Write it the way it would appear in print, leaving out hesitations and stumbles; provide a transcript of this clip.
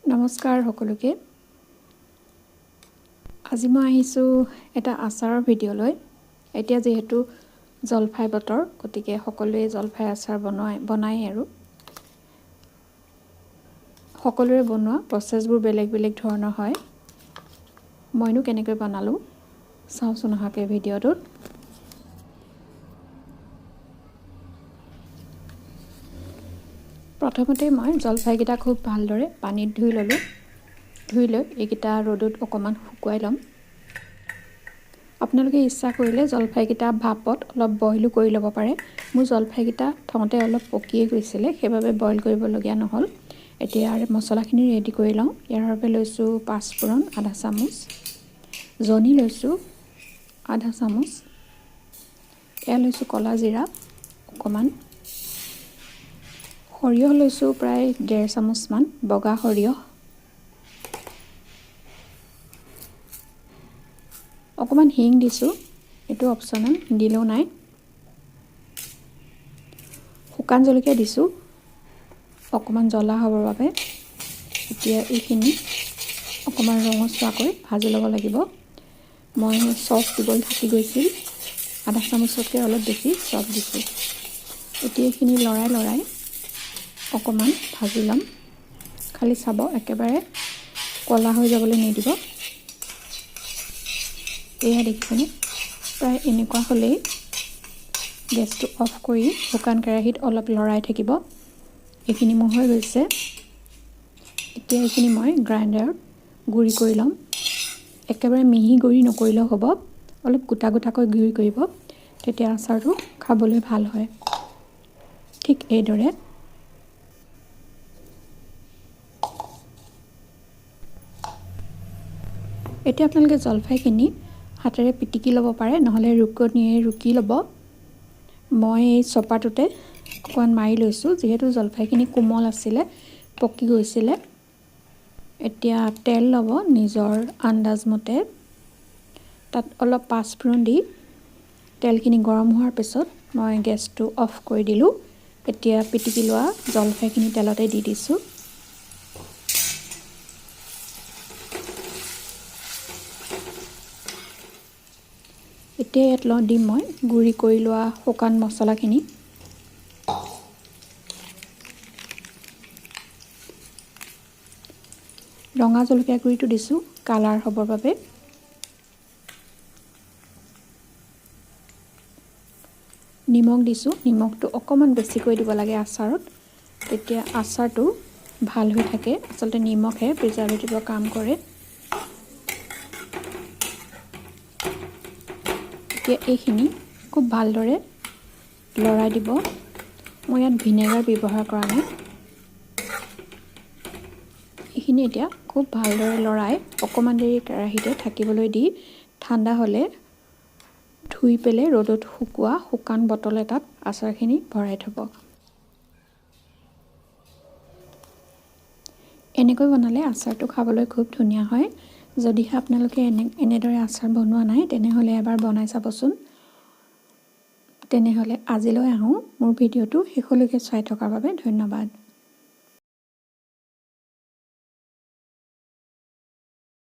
নমস্কাৰ সকলোকে আজি মই আহিছোঁ এটা আচাৰৰ ভিডিঅ' লৈ এতিয়া যেহেতু জলফাই বতৰ গতিকে সকলোৱে জলফাই আচাৰ বনায় আৰু সকলোৰে বনোৱা প্ৰচেছবোৰ বেলেগ বেলেগ ধৰণৰ হয় মইনো কেনেকৈ বনালোঁ চাওঁচোন আহাকে ভিডিঅ'টোত প্ৰথমতে মই জলফাইকেইটা খুব ভালদৰে পানীত ধুই ল'লোঁ ধুই লৈ এইকেইটা ৰ'দত অকণমান শুকুৱাই ল'ম আপোনালোকে ইচ্ছা কৰিলে জলফাইকেইটা ভাপত অলপ বইলো কৰি ল'ব পাৰে মোৰ জলফাইকেইটা থওঁতে অলপ পকিয়ে গৈছিলে সেইবাবে বইল কৰিবলগীয়া নহ'ল এতিয়া মছলাখিনি ৰেডি কৰি লওঁ ইয়াৰ বাবে লৈছোঁ পাঁচফোৰণ আধা চামুচ জনি লৈছোঁ আধা চামুচ এয়া লৈছোঁ ক'লা জিৰা অকণমান সৰিয়হ লৈছোঁ প্ৰায় 1.5 চামুচমান বগা সৰিয়হ অকণমান হিং দিছোঁ এইটো অপচনেল দিলেও নাই শুকান জলকীয়া দিছোঁ অকণমান জ্বলা হ'বৰ বাবে এতিয়া এইখিনি অকণমান ৰঙচুৱাকৈ ভাজি ল'ব লাগিব মই চফ দিবলৈ থাকি গৈছিল আধা চামুচতকৈ অলপ বেছি চফ দিছোঁ এতিয়া এইখিনি লৰাই অকণমান ভাজি ল'ম খালি চাব একেবাৰে ক'লা হৈ যাবলৈ নিদিব এয়া দেখিছেনে প্ৰায় এনেকুৱা হ'লেই গেছটো অফ কৰি শুকান কেৰাহীত অলপ লৰাই থাকিব এইখিনি মোৰ হৈ গৈছে এতিয়া এইখিনি মই গ্ৰাইণ্ডাৰত গুড়ি কৰি ল'ম একেবাৰে মিহি গুড়ি নকৰিলেও হ'ব অলপ গোটা গোটাকৈ গুড়ি কৰিব তেতিয়া আচাৰটো খাবলৈ ভাল হয় ঠিক এইদৰে এতিয়া আপোনালোকে জলফাইখিনি হাতেৰে পিটিকি ল'ব পাৰে নহ'লে ৰুকনিয়ে ৰুকি ল'ব মই এই চপাটোতে অকণমান মাৰি লৈছোঁ যিহেতু জলফাইখিনি কোমল আছিলে পকি গৈছিলে এতিয়া তেল ল'ব নিজৰ আন্দাজমতে তাত অলপ পাঁচফোৰণ দি তেলখিনি গৰম হোৱাৰ পিছত মই গেছটো অফ কৰি দিলোঁ এতিয়া পিটিকি লোৱা জলফাইখিনি তেলতে দি দিছোঁ এতিয়া ইয়াত দিম মই গুড়ি কৰি লোৱা শুকান মছলাখিনি ৰঙা জলকীয়া গুড়িটো দিছোঁ কালাৰ হ'বৰ বাবে নিমখ দিছোঁ নিমখটো অকণমান বেছিকৈ দিব লাগে আচাৰত তেতিয়া আচাৰটো ভাল হৈ থাকে আচলতে নিমখে প্ৰিজাৰ্ভেটিভৰ কাম কৰে এতিয়া এইখিনি খুব ভালদৰে লৰাই দিব মই ইয়াত ভিনেগাৰ ব্যৱহাৰ কৰা নাই এইখিনি এতিয়া খুব ভালদৰে লৰাই অকণমান দেৰি কেৰাহীতে থাকিবলৈ দি ঠাণ্ডা হ'লে ধুই পেলাই ৰ'দত শুকোৱা শুকান বটল এটাত আচাৰখিনি ভৰাই থ'ব এনেকৈ বনালে আচাৰটো খাবলৈ খুব ধুনীয়া হয় যদিহে আপোনালোকে এনেদৰে আচাৰ বনোৱা নাই তেনেহ'লে এবাৰ বনাই চাবচোন তেনেহ'লে আজিলৈ আহোঁ মোৰ ভিডিঅ'টো শেষলৈকে চাই থকাৰ বাবে ধন্যবাদ